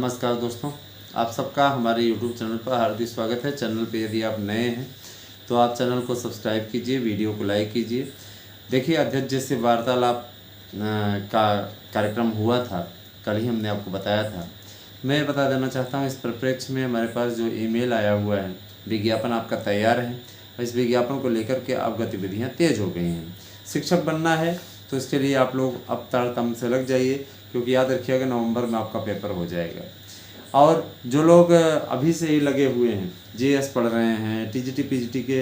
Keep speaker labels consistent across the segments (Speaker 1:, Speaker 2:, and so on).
Speaker 1: नमस्कार दोस्तों, आप सबका हमारे YouTube चैनल पर हार्दिक स्वागत है। चैनल पे यदि आप नए हैं तो आप चैनल को सब्सक्राइब कीजिए, वीडियो को लाइक कीजिए। देखिए, अध्यक्ष जी से वार्तालाप का कार्यक्रम हुआ था, कल ही हमने आपको बताया था। मैं बता देना चाहता हूँ, इस परिप्रेक्ष्य में हमारे पास जो ईमेल आया हुआ है, विज्ञापन आपका तैयार है और इस विज्ञापन को लेकर के अब गतिविधियाँ तेज हो गई हैं। शिक्षक बनना है तो इसके लिए आप लोग अब तारतम्य से लग जाइए, क्योंकि याद रखिएगा नवंबर में आपका पेपर हो जाएगा। और जो लोग अभी से ही लगे हुए हैं, जीएस पढ़ रहे हैं, टीजीटी पीजीटी के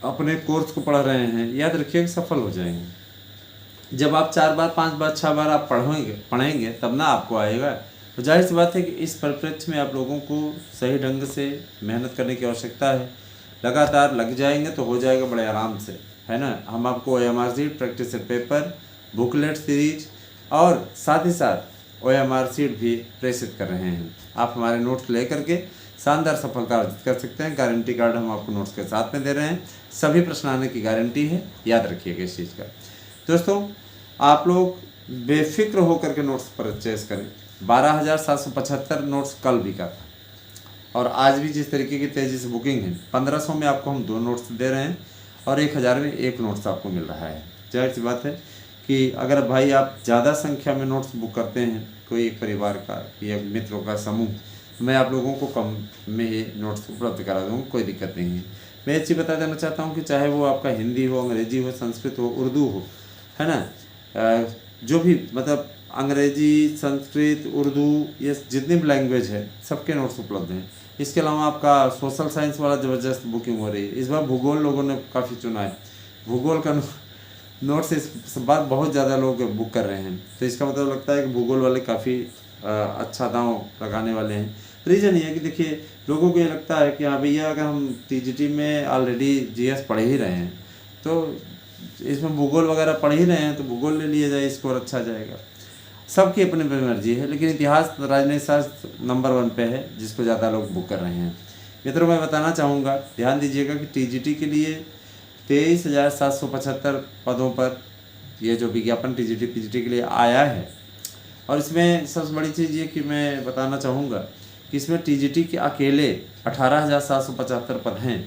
Speaker 1: अपने कोर्स को पढ़ रहे हैं, याद रखिएगा सफल हो जाएंगे। जब आप 4 बार 5 बार 6 बार आप पढ़ेंगे तब ना आपको आएगा। तो जाहिर सी बात है कि इस परिप्रेक्ष्य में आप लोगों को सही ढंग से मेहनत करने की आवश्यकता है। लगातार लग जाएंगे तो हो जाएगा बड़े आराम से, है ना। हम आपको OMR sheet, practice set paper, booklet series और साथ ही साथ OMR शीट भी प्रेषित कर रहे हैं। आप हमारे नोट्स ले करके शानदार सफलता अर्जित कर सकते हैं। गारंटी कार्ड हम आपको नोट्स के साथ में दे रहे हैं, सभी प्रश्न आने की गारंटी है, याद रखिएगा इस चीज़ का। दोस्तों, आप लोग बेफिक्र होकर के नोट्स परचेज करें। 12,775 नोट्स कल बिका था और आज भी जिस तरीके की तेज़ी से बुकिंग है, 1500 में आपको हम 2 नोट्स दे रहे हैं और 1000 में 1 नोट्स आपको मिल रहा है। जाहिर सी बात है कि अगर भाई आप ज़्यादा संख्या में नोट्स बुक करते हैं, कोई एक परिवार का या मित्रों का समूह, तो मैं आप लोगों को कम में ही नोट्स उपलब्ध करा दूँगा, कोई दिक्कत नहीं है। मैं ये चीज़ बता देना चाहता हूँ कि चाहे वो आपका हिंदी हो, अंग्रेजी हो, संस्कृत हो, उर्दू हो, है ना, जो भी मतलब अंग्रेजी, संस्कृत, उर्दू, ये जितनी भी लैंग्वेज है सबके नोट्स उपलब्ध हैं। इसके अलावा आपका सोशल साइंस वाला ज़बरदस्त बुकिंग हो रही है। इस बार भूगोल लोगों ने काफ़ी चुना है, भूगोल का नोट्स इस बार बहुत ज़्यादा लोग बुक कर रहे हैं। तो इसका मतलब लगता है कि भूगोल वाले काफ़ी अच्छा दांव लगाने वाले हैं। रीज़न ये है कि देखिए, लोगों को ये लगता है कि हाँ भैया, अगर हम टीजीटी में ऑलरेडी जीएस पढ़ ही रहे हैं तो इसमें भूगोल वगैरह पढ़ ही रहे हैं तो भूगोल ले लिया जाए, स्कोर अच्छा जाएगा। सबकी अपनी अपनी मर्जी है, लेकिन इतिहास, राजनीति शास्त्र नंबर 1 पे है, जिसको ज़्यादा लोग बुक कर रहे हैं। मित्रों, मैं बताना चाहूँगा, ध्यान दीजिएगा कि टीजीटी के लिए 23,775 पदों पर ये जो विज्ञापन टीजीटी पीजीटी के लिए आया है। और इसमें सबसे बड़ी चीज़ ये कि मैं बताना चाहूँगा कि इसमें टीजीटी के अकेले 18,775 पद हैं।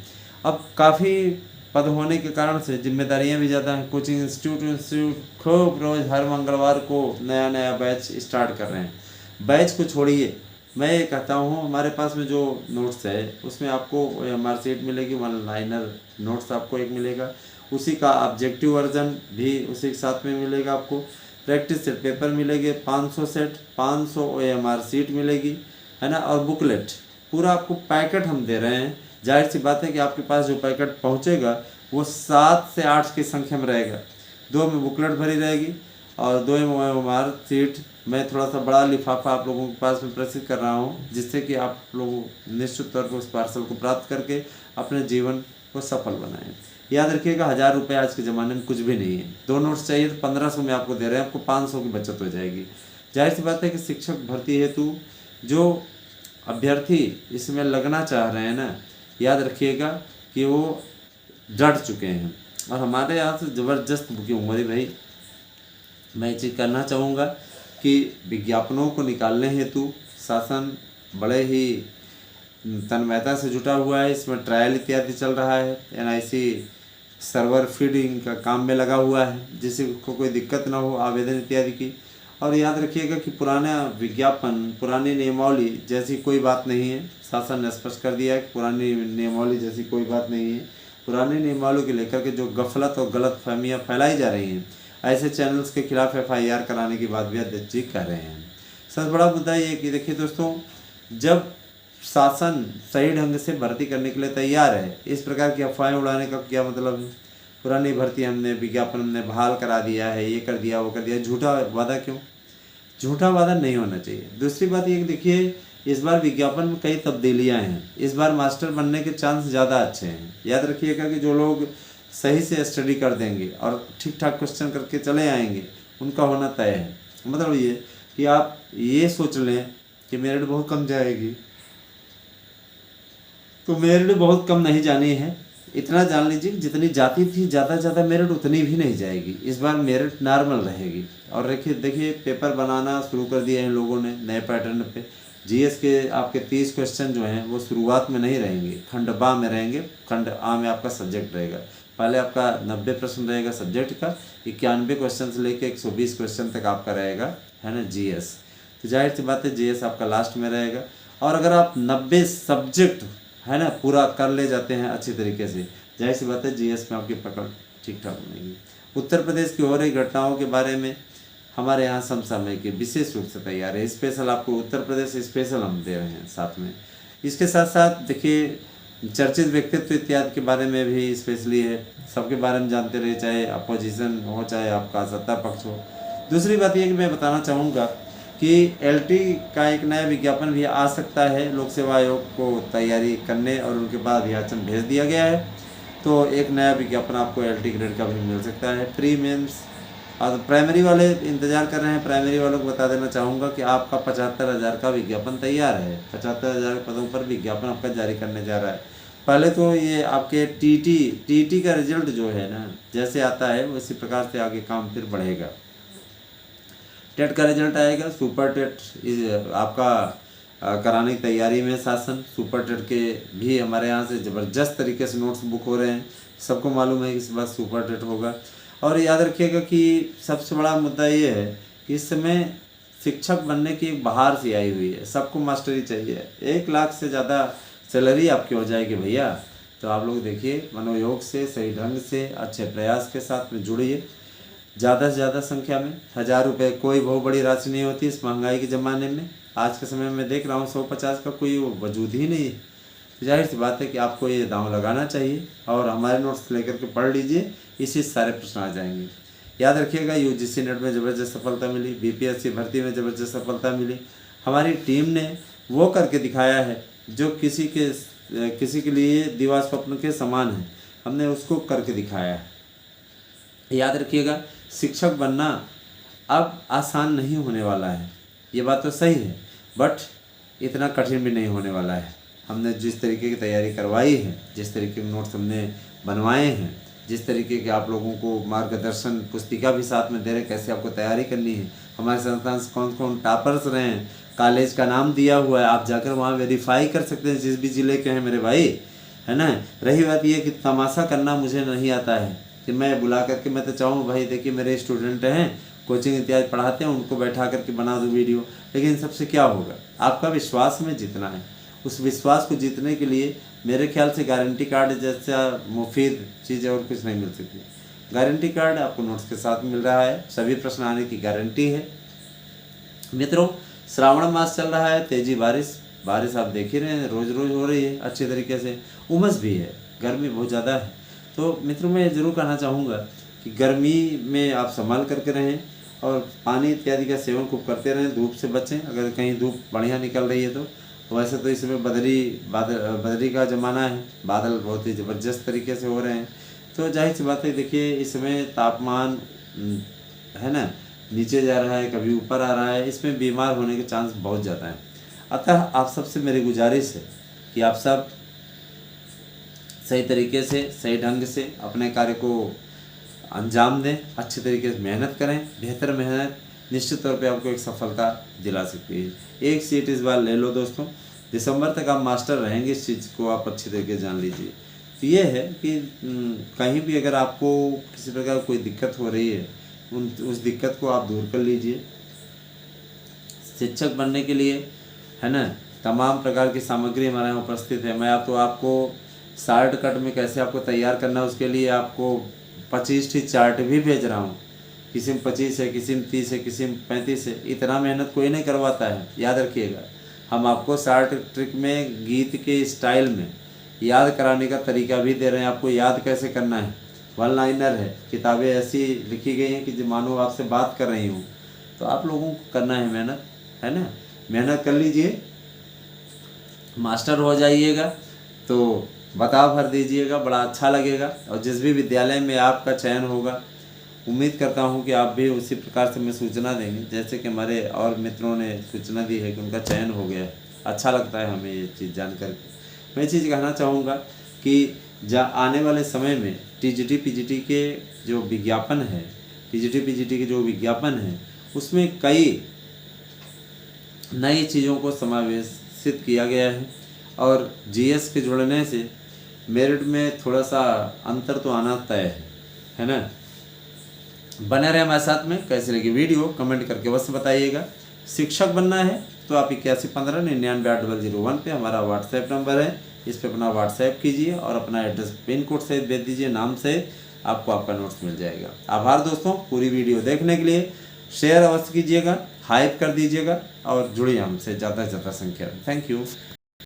Speaker 1: अब काफ़ी पद होने के कारण से जिम्मेदारियां भी ज़्यादा हैं। कोचिंग इंस्टीट्यूट खूब रोज़ हर मंगलवार को नया नया बैच स्टार्ट कर रहे हैं। बैच को छोड़िए, मैं ये कहता हूँ, हमारे पास में जो नोट्स है उसमें आपको OMR शीट मिलेगी, 1 लाइनर नोट्स आपको एक मिलेगा, उसी का ऑब्जेक्टिव वर्जन भी उसी के साथ में मिलेगा आपको। प्रैक्टिस सेट पेपर मिलेंगे 500 सेट, 500 OMR शीट मिलेगी, है ना, और बुकलेट, पूरा आपको पैकेट हम दे रहे हैं। जाहिर सी बात है कि आपके पास जो पैकेट पहुंचेगा वो 7 से 8 की संख्या में रहेगा। 2 में बुकलेट भरी रहेगी और 2 में OMR शीट। मैं थोड़ा सा बड़ा लिफाफा आप लोगों के पास में प्रेषित कर रहा हूं, जिससे कि आप लोग निश्चित तौर पर उस पार्सल को प्राप्त करके अपने जीवन को सफल बनाएं। याद रखिएगा, 1000 रुपये आज के ज़माने में कुछ भी नहीं है। 2 नोट्स चाहिए तो 1500 में आपको दे रहे हैं, आपको 500 की बचत हो जाएगी। जाहिर सी बात है कि शिक्षक भर्ती हेतु जो अभ्यर्थी इसमें लगना चाह रहे हैं ना, याद रखिएगा कि वो डट चुके हैं और हमारे यहाँ से ज़बरदस्त बुकिंग हो रही। भाई, मैं ये चीज़ करना चाहूँगा कि विज्ञापनों को निकालने हेतु शासन बड़े ही तन्मयता से जुटा हुआ है। इसमें ट्रायल इत्यादि चल रहा है, NIC सर्वर फीडिंग का काम में लगा हुआ है, जिससे को कोई दिक्कत ना हो आवेदन इत्यादि की। और याद रखिएगा कि पुराना विज्ञापन, पुरानी नियमावली जैसी कोई बात नहीं है। शासन ने स्पष्ट कर दिया है कि पुरानी नियमावली जैसी कोई बात नहीं है। पुरानी नियमावली को लेकर के जो गफलत और गलत फहमियाँ फैलाई जा रही हैं, ऐसे चैनल्स के खिलाफ FIR कराने की बात भी अध्यक्ष जी कर रहे हैं। सबसे बड़ा मुद्दा ये है कि देखिए दोस्तों, जब शासन सही ढंग से भर्ती करने के लिए तैयार है, इस प्रकार की अफवाहें उड़ाने का क्या मतलब है। पुरानी भर्ती हमने, विज्ञापन हमने बहाल करा दिया है, ये कर दिया, वो कर दिया, झूठा वादा क्यों? झूठा वादा नहीं होना चाहिए। दूसरी बात ये कि देखिए, इस बार विज्ञापन में कई तब्दीलियां हैं। इस बार मास्टर बनने के चांस ज़्यादा अच्छे हैं। याद रखिएगा कि जो लोग सही से स्टडी कर देंगे और ठीक ठाक क्वेश्चन करके चले आएंगे, उनका होना तय है। मतलब ये कि आप ये सोच लें कि मेरिट बहुत कम जाएगी, तो मेरिट बहुत कम नहीं जानी है। इतना जान लीजिए कि जितनी जाती थी ज़्यादा से ज़्यादा मेरिट उतनी भी नहीं जाएगी, इस बार मेरिट नॉर्मल रहेगी। और देखिए पेपर बनाना शुरू कर दिए हैं लोगों ने नए पैटर्न पे। जीएस के आपके 30 क्वेश्चन जो हैं वो शुरुआत में नहीं रहेंगे, खंड बा में रहेंगे। खंड आ में आपका सब्जेक्ट रहेगा। पहले आपका 90 प्रश्न रहेगा सब्जेक्ट का, 91 क्वेश्चन से लेकर 120 क्वेश्चन तक आपका रहेगा, है ना, जीएस। तो जाहिर सी बात है जीएस आपका लास्ट में रहेगा। और अगर आप 90 सब्जेक्ट, है ना, पूरा कर ले जाते हैं अच्छी तरीके से, जाहिर सी बात है जीएस में आपकी पकड़ ठीक ठाक बनेगी। उत्तर प्रदेश की हो रही घटनाओं के बारे में हमारे यहाँ समसामयिक के विशेष रूप से तैयार है, स्पेशल आपको उत्तर प्रदेश स्पेशल हम दे रहे हैं साथ में। इसके साथ साथ देखिए चर्चित व्यक्तित्व इत्यादि के बारे में भी स्पेशली है, सबके बारे में जानते रहे, चाहे अपोजिशन हो चाहे आपका सत्ता पक्ष हो। दूसरी बात यह कि मैं बताना चाहूँगा कि एलटी का एक नया विज्ञापन भी आ सकता है, लोक सेवा आयोग को तैयारी करने और उनके बाद अभियाचन भेज दिया गया है। तो एक नया विज्ञापन आपको एलटी ग्रेड का भी मिल सकता है। प्री मेंस और प्राइमरी वाले इंतजार कर रहे हैं, प्राइमरी वालों को बता देना चाहूँगा कि आपका 75,000 का विज्ञापन तैयार है। 75,000 पदों पर विज्ञापन आपका जारी करने जा रहा है। पहले तो ये आपके टीटी का रिजल्ट जो है ना, जैसे आता है उसी प्रकार से आगे काम फिर बढ़ेगा। टेट का रिजल्ट आएगा, सुपर टेट आपका कराने की तैयारी में शासन। सुपर टेट के भी हमारे यहाँ से ज़बरदस्त तरीके से नोट्स बुक हो रहे हैं, सबको मालूम है कि इस बार सुपर टेट होगा। और याद रखिएगा कि सबसे बड़ा मुद्दा ये है कि इस समय शिक्षक बनने की एक बहार सी आई हुई है, सबको मास्टरी चाहिए। 1 लाख से ज़्यादा सैलरी आपकी हो जाएगी भैया। तो आप लोग देखिए, मनोयोग से, सही ढंग से, अच्छे प्रयास के साथ में जुड़िए। ज़्यादा से ज़्यादा संख्या में 1000 रुपये कोई बहुत बड़ी राशि नहीं होती इस महंगाई के ज़माने में। आज के समय में देख रहा हूँ 150 का कोई वजूद ही नहीं है। तो जाहिर सी बात है कि आपको ये दांव लगाना चाहिए और हमारे नोट्स लेकर के पढ़ लीजिए, इसी सारे प्रश्न आ जाएंगे। याद रखिएगा यूजीसी नेट में ज़बरदस्त सफलता मिली, बीपीएससी भर्ती में ज़बरदस्त सफलता मिली। हमारी टीम ने वो करके दिखाया है जो किसी के लिए दीवार स्वप्न के समान है, हमने उसको करके दिखाया है। याद रखिएगा, शिक्षक बनना अब आसान नहीं होने वाला है, ये बात तो सही है, बट इतना कठिन भी नहीं होने वाला है। हमने जिस तरीके की तैयारी करवाई है, जिस तरीके के नोट्स हमने बनवाए हैं, जिस तरीके के आप लोगों को मार्गदर्शन पुस्तिका भी साथ में दे रहे कैसे आपको तैयारी करनी है। हमारे संस्थान से कौन कौन टॉपर्स रहे हैं, कॉलेज का नाम दिया हुआ है, आप जाकर वहाँ वेरीफाई कर सकते हैं जिस भी ज़िले के हैं मेरे भाई, है ना। रही बात ये कि तमाशा करना मुझे नहीं आता है कि मैं बुला करके, मैं तो चाहूँ भाई देखिए मेरे स्टूडेंट हैं, कोचिंग इत्यादि पढ़ाते हैं, उनको बैठा करके बना दो वीडियो, लेकिन इन सबसे क्या होगा। आपका विश्वास में जीतना है, उस विश्वास को जीतने के लिए मेरे ख्याल से गारंटी कार्ड जैसा मुफीद चीज़ और कुछ नहीं मिल सकती। गारंटी कार्ड आपको नोट्स के साथ मिल रहा है, सभी प्रश्न आने की गारंटी है। मित्रों, श्रावण मास चल रहा है, तेजी बारिश आप देख ही रहे हैं, रोज़ रोज़ हो रही है अच्छे तरीके से। उमस भी है, गर्मी बहुत ज़्यादा है। तो मित्रों, मैं ज़रूर कहना चाहूँगा कि गर्मी में आप संभाल करके रहें और पानी इत्यादि का सेवन खूब करते रहें, धूप से बचें अगर कहीं धूप बढ़िया निकल रही है तो। वैसे तो इसमें बदरी का ज़माना है, बादल बहुत ही ज़बरदस्त तरीके से हो रहे हैं। तो जाहिर सी बात है, देखिए इसमें तापमान है ना नीचे जा रहा है, कभी ऊपर आ रहा है, इसमें बीमार होने के चांस बहुत ज़्यादा हैं। अतः आप सबसे मेरी गुजारिश है कि आप सब सही तरीके से, सही ढंग से अपने कार्य को अंजाम दें, अच्छे तरीके से मेहनत करें। बेहतर मेहनत निश्चित तौर पे आपको एक सफलता दिला सकती है। एक सीट इस बार ले लो दोस्तों, दिसंबर तक आप मास्टर रहेंगे, इस चीज़ को आप अच्छी तरीके से जान लीजिए। तो ये है कि कहीं भी अगर आपको किसी प्रकार कोई दिक्कत हो रही है, उस दिक्कत को आप दूर कर लीजिए। शिक्षक बनने के लिए, है ना, तमाम प्रकार की सामग्री हमारे यहाँ उपस्थित है। मैं आपको शॉर्टकट में कैसे आपको तैयार करना है उसके लिए आपको 25 चार्ट भी भेज रहा हूँ। किसी में 25 है, किसी में 30 है, किसी में 35 है। इतना मेहनत कोई नहीं करवाता है, याद रखिएगा। हम आपको शॉर्ट ट्रिक में गीत के स्टाइल में याद कराने का तरीका भी दे रहे हैं, आपको याद कैसे करना है। 1 लाइनर है, किताबें ऐसी लिखी गई हैं कि जो मानो आपसे बात कर रही हूँ। तो आप लोगों को करना है मेहनत, है ना, मेहनत कर लीजिए, मास्टर हो जाइएगा तो बता भर दीजिएगा, बड़ा अच्छा लगेगा। और जिस भी विद्यालय में आपका चयन होगा, उम्मीद करता हूं कि आप भी उसी प्रकार से मैं सूचना देंगे जैसे कि हमारे और मित्रों ने सूचना दी है कि उनका चयन हो गया है। अच्छा लगता है हमें ये चीज़ जान करके। मैं ये चीज़ कहना चाहूँगा कि आने वाले समय में टीजीटी पीजीटी के जो विज्ञापन है, टीजीटी पीजीटी के जो विज्ञापन है, उसमें कई नई चीज़ों को समावेशित किया गया है। और जीएस के जुड़ने से मेरिट में थोड़ा सा अंतर तो आना तय है ना। बने रहे हमारे साथ में। कैसी लगी वीडियो कमेंट करके अवश्य बताइएगा। शिक्षक बनना है तो आप 8115998001 पे हमारा व्हाट्सएप नंबर है, इस पे अपना व्हाट्सएप कीजिए और अपना एड्रेस पिन कोड से भेज दीजिए, नाम से आपको आपका नोट्स मिल जाएगा। आभार दोस्तों, पूरी वीडियो देखने के लिए। शेयर अवश्य कीजिएगा, हाइप कर दीजिएगा और जुड़िए हमसे ज़्यादा से ज़्यादा संख्या में। Thank you.